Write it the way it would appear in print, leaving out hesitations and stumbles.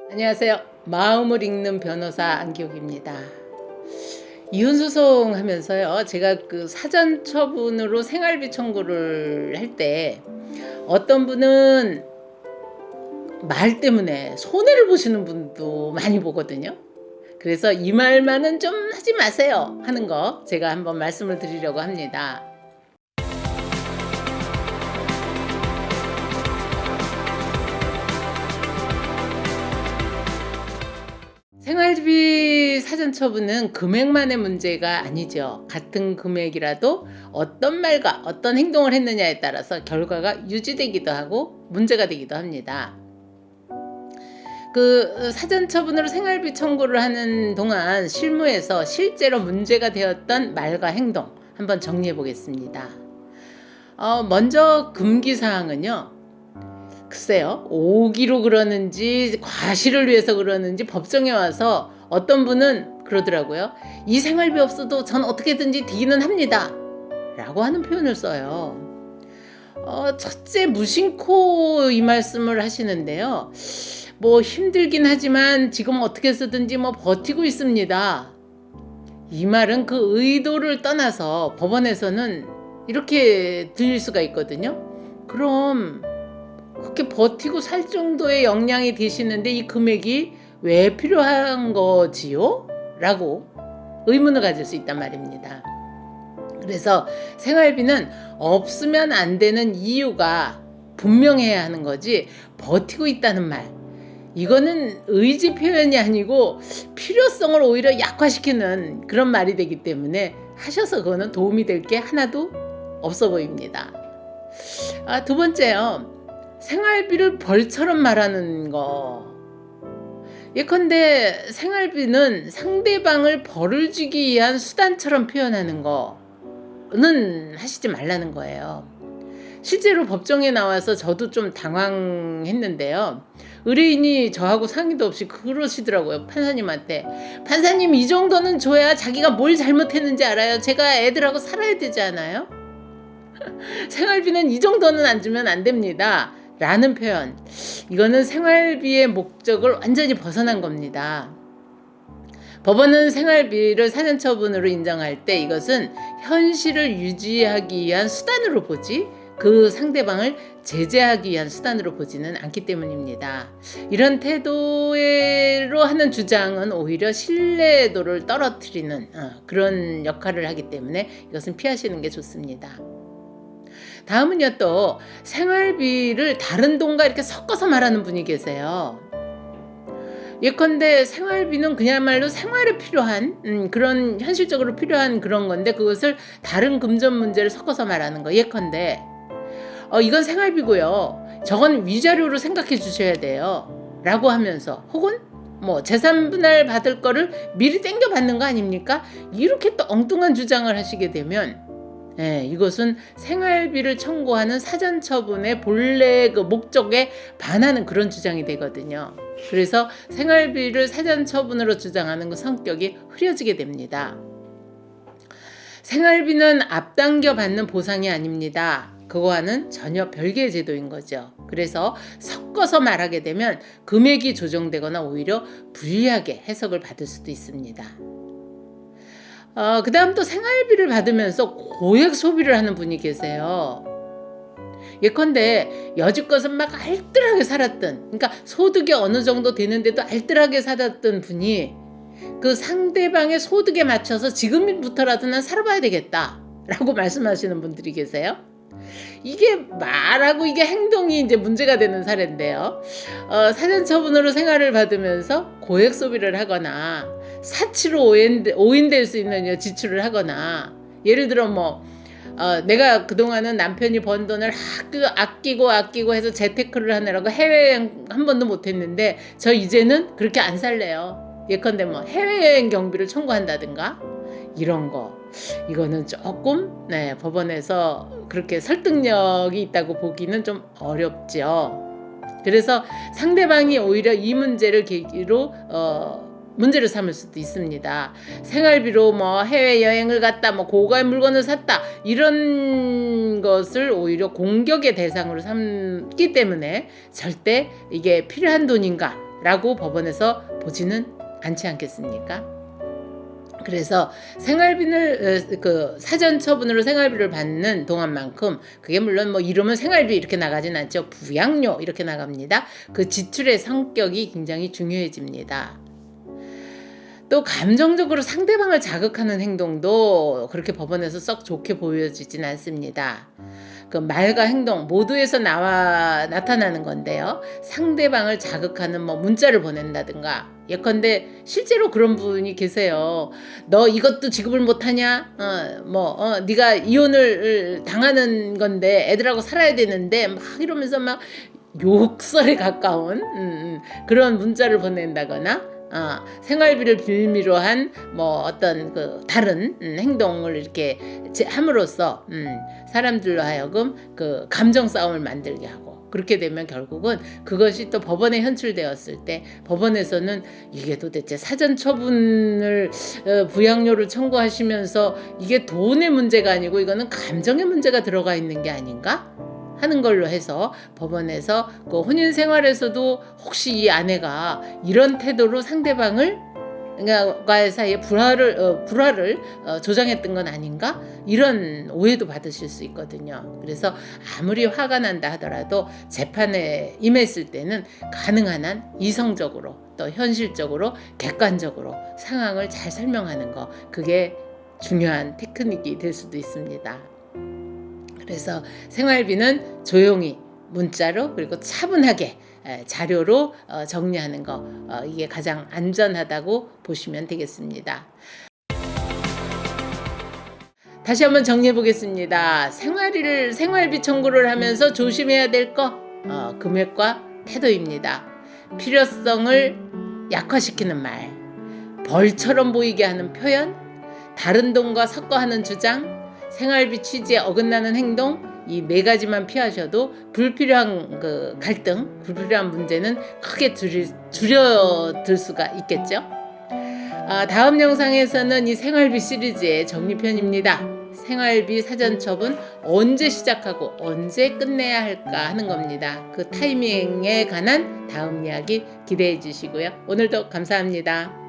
안녕하세요. 마음을 읽는 변호사 안기옥입니다. 이혼소송 하면서요, 제가 그 사전 처분으로 생활비 청구를 할 때 어떤 분은 말 때문에 손해를 보시는 분도 많이 보거든요. 그래서 이 말만은 좀 하지 마세요 하는 거 제가 한번 말씀을 드리려고 합니다. 생활비 사전 처분은 금액만의 문제가 아니죠. 같은 금액이라도 어떤 말과 어떤 행동을 했느냐에 따라서 결과가 유지되기도 하고 문제가 되기도 합니다. 그 사전 처분으로 생활비 청구를 하는 동안 실무에서 실제로 문제가 되었던 말과 행동 한번 정리해 보겠습니다. 먼저 금기사항은요, 글쎄요, 오기로 그러는지 과실을 위해서 그러는지 법정에 와서 어떤 분은 그러더라고요. 이 생활비 없어도 전 어떻게든지 뒤는 합니다 라고 하는 표현을 써요. 첫째, 무심코 이 말씀을 하시는데요, 뭐 힘들긴 하지만 지금 어떻게 쓰든지 뭐 버티고 있습니다. 이 말은 그 의도를 떠나서 법원에서는 이렇게 들릴 수가 있거든요. 그럼 그렇게 버티고 살 정도의 역량이 되시는데 이 금액이 왜 필요한 거지요? 라고 의문을 가질 수 있단 말입니다. 그래서 생활비는 없으면 안 되는 이유가 분명해야 하는 거지, 버티고 있다는 말, 이거는 의지 표현이 아니고 필요성을 오히려 약화시키는 그런 말이 되기 때문에 하셔서 그거는 도움이 될 게 하나도 없어 보입니다. 두 번째요, 생활비를 벌처럼 말하는 거. 예컨대 생활비는 상대방을 벌을 주기 위한 수단처럼 표현하는 거는 하시지 말라는 거예요. 실제로 법정에 나와서 저도 좀 당황했는데요, 의뢰인이 저하고 상의도 없이 그러시더라고요. 판사님한테, 판사님 이 정도는 줘야 자기가 뭘 잘못했는지 알아요. 제가 애들하고 살아야 되지 않아요? 생활비는 이 정도는 안 주면 안 됩니다 라는 표현, 이거는 생활비의 목적을 완전히 벗어난 겁니다. 법원은 생활비를 사전처분으로 인정할 때 이것은 현실을 유지하기 위한 수단으로 보지 그 상대방을 제재하기 위한 수단으로 보지는 않기 때문입니다. 이런 태도로 하는 주장은 오히려 신뢰도를 떨어뜨리는 그런 역할을 하기 때문에 이것은 피하시는 게 좋습니다. 다음은요, 또 생활비를 다른 돈과 이렇게 섞어서 말하는 분이 계세요. 예컨대 생활비는 그야말로 생활에 필요한 그런 현실적으로 필요한 그런 건데 그것을 다른 금전 문제를 섞어서 말하는 거. 예컨대 이건 생활비고요, 저건 위자료로 생각해 주셔야 돼요 라고 하면서, 혹은 뭐 재산 분할 받을 거를 미리 땡겨 받는 거 아닙니까? 이렇게 또 엉뚱한 주장을 하시게 되면 이것은 생활비를 청구하는 사전처분의 본래 그 목적에 반하는 그런 주장이 되거든요. 그래서 생활비를 사전처분으로 주장하는 그 성격이 흐려지게 됩니다. 생활비는 앞당겨 받는 보상이 아닙니다. 그거와는 전혀 별개의 제도인 거죠. 그래서 섞어서 말하게 되면 금액이 조정되거나 오히려 불리하게 해석을 받을 수도 있습니다. 그 다음 또 생활비를 받으면서 고액 소비를 하는 분이 계세요. 예컨대 여지껏은 막 알뜰하게 살았던, 그러니까 소득이 어느 정도 되는데도 알뜰하게 살았던 분이 그 상대방의 소득에 맞춰서 지금부터라도 난 살아봐야 되겠다 라고 말씀하시는 분들이 계세요. 이게 말하고 이게 행동이 이제 문제가 되는 사례인데요. 사전처분으로 생활을 받으면서 고액 소비를 하거나 사치로 오인될 수 있는 지출을 하거나, 예를 들어 내가 그동안은 남편이 번 돈을 아끼고 해서 재테크를 하느라고 해외여행 한 번도 못했는데 저 이제는 그렇게 안 살래요. 예컨대 해외여행 경비를 청구한다든가 이런 거, 이거는 조금 법원에서 그렇게 설득력이 있다고 보기는 좀 어렵죠. 그래서 상대방이 오히려 이 문제를 계기로 문제를 삼을 수도 있습니다. 생활비로 해외여행을 갔다, 고가의 물건을 샀다, 이런 것을 오히려 공격의 대상으로 삼기 때문에 절대 이게 필요한 돈인가 라고 법원에서 보지는 않지 않겠습니까? 그래서 생활비를 그 사전 처분으로 생활비를 받는 동안만큼, 그게 물론 뭐 이름은 생활비 이렇게 나가진 않죠. 부양료 이렇게 나갑니다. 그 지출의 성격이 굉장히 중요해집니다. 또 감정적으로 상대방을 자극하는 행동도 그렇게 법원에서 썩 좋게 보여지진 않습니다. 그 말과 행동 모두에서 나타나는 건데요. 상대방을 자극하는 뭐 문자를 보낸다든가, 예컨대 실제로 그런 분이 계세요. 너 이것도 지급을 못하냐? 네가 이혼을 당하는 건데 애들하고 살아야 되는데 막 이러면서 막 욕설에 가까운 그런 문자를 보낸다거나, 생활비를 빌미로 한 뭐 어떤 그 다른 행동을 이렇게 함으로써 사람들로 하여금 그 감정 싸움을 만들게 하고, 그렇게 되면 결국은 그것이 또 법원에 현출되었을 때 법원에서는 이게 도대체 사전 처분을 부양료를 청구하시면서 이게 돈의 문제가 아니고 이거는 감정의 문제가 들어가 있는 게 아닌가 하는 걸로 해서 법원에서 그 혼인 생활에서도 혹시 이 아내가 이런 태도로 상대방을 과의 사이에 불화를 조장했던 건 아닌가, 이런 오해도 받으실 수 있거든요. 그래서 아무리 화가 난다 하더라도 재판에 임했을 때는 가능한 한 이성적으로 또 현실적으로 객관적으로 상황을 잘 설명하는 거, 그게 중요한 테크닉이 될 수도 있습니다. 그래서 생활비는 조용히 문자로 그리고 차분하게 자료로 정리하는 거, 이게 가장 안전하다고 보시면 되겠습니다. 다시 한번 정리해 보겠습니다. 생활비 청구를 하면서 조심해야 될 거, 금액과 태도입니다. 필요성을 약화시키는 말, 벌처럼 보이게 하는 표현, 다른 돈과 섞어 하는 주장, 생활비 취지에 어긋나는 행동, 이 4가지만 피하셔도 불필요한 그 갈등, 불필요한 문제는 크게 줄여들 수가 있겠죠. 다음 영상에서는 이 생활비 시리즈의 정리편입니다. 생활비 사전 처분 언제 시작하고 언제 끝내야 할까 하는 겁니다. 그 타이밍에 관한 다음 이야기 기대해 주시고요. 오늘도 감사합니다.